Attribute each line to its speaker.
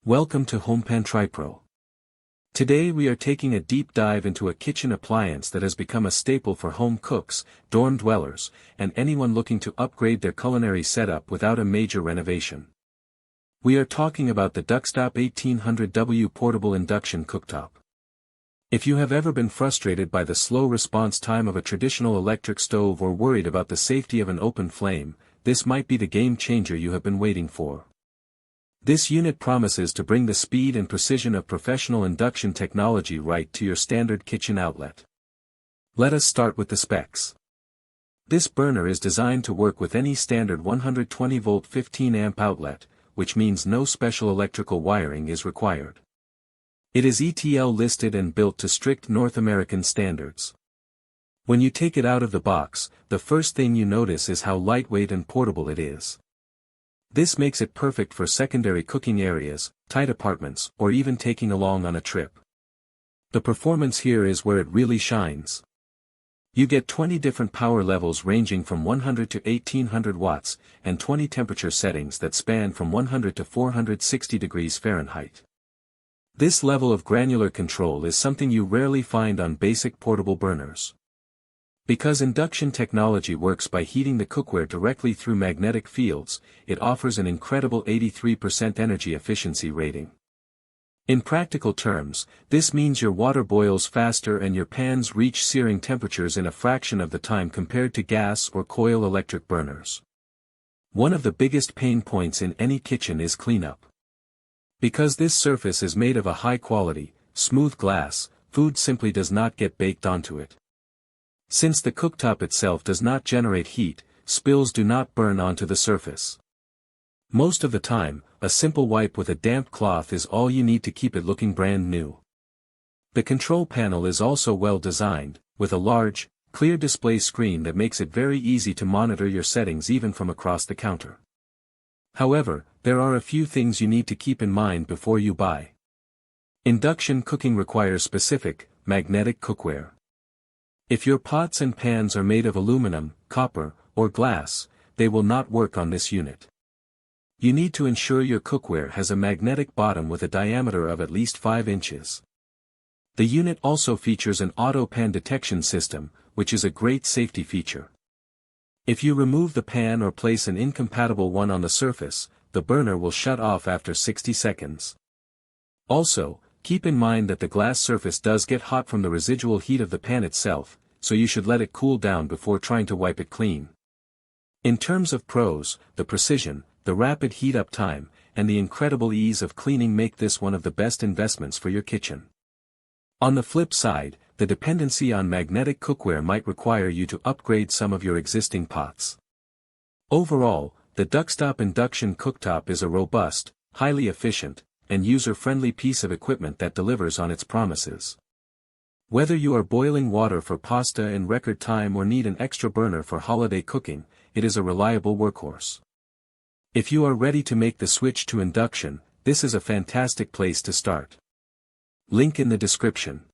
Speaker 1: Welcome to HomePan TriPro. Today we are taking a deep dive into a kitchen appliance that has become a staple for home cooks, dorm dwellers, and anyone looking to upgrade their culinary setup without a major renovation. We are talking about the Duxtop 1800W portable induction cooktop. If you have ever been frustrated by the slow response time of a traditional electric stove or worried about the safety of an open flame, this might be the game changer you have been waiting for. This unit promises to bring the speed and precision of professional induction technology right to your standard kitchen outlet. Let us start with the specs. This burner is designed to work with any standard 120-volt 15-amp outlet, which means no special electrical wiring is required. It is ETL listed and built to strict North American standards. When you take it out of the box, the first thing you notice is how lightweight and portable it is. This makes it perfect for secondary cooking areas, tight apartments, or even taking along on a trip. The performance here is where it really shines. You get 20 different power levels ranging from 100 to 1800 watts, and 20 temperature settings that span from 100 to 460 degrees Fahrenheit. This level of granular control is something you rarely find on basic portable burners. Because induction technology works by heating the cookware directly through magnetic fields, it offers an incredible 83% energy efficiency rating. In practical terms, this means your water boils faster and your pans reach searing temperatures in a fraction of the time compared to gas or coil electric burners. One of the biggest pain points in any kitchen is cleanup. Because this surface is made of a high-quality, smooth glass, food simply does not get baked onto it. Since the cooktop itself does not generate heat, spills do not burn onto the surface. Most of the time, a simple wipe with a damp cloth is all you need to keep it looking brand new. The control panel is also well designed, with a large, clear display screen that makes it very easy to monitor your settings even from across the counter. However, there are a few things you need to keep in mind before you buy. Induction cooking requires specific, magnetic cookware. If your pots and pans are made of aluminum, copper, or glass, they will not work on this unit. You need to ensure your cookware has a magnetic bottom with a diameter of at least 5 inches. The unit also features an auto pan detection system, which is a great safety feature. If you remove the pan or place an incompatible one on the surface, the burner will shut off after 60 seconds. Also, keep in mind that the glass surface does get hot from the residual heat of the pan itself, so you should let it cool down before trying to wipe it clean. In terms of pros, the precision, the rapid heat-up time, and the incredible ease of cleaning make this one of the best investments for your kitchen. On the flip side, the dependency on magnetic cookware might require you to upgrade some of your existing pots. Overall, the Duxtop Induction Cooktop is a robust, highly efficient, and user-friendly piece of equipment that delivers on its promises. Whether you are boiling water for pasta in record time or need an extra burner for holiday cooking, it is a reliable workhorse. If you are ready to make the switch to induction, this is a fantastic place to start. Link in the description.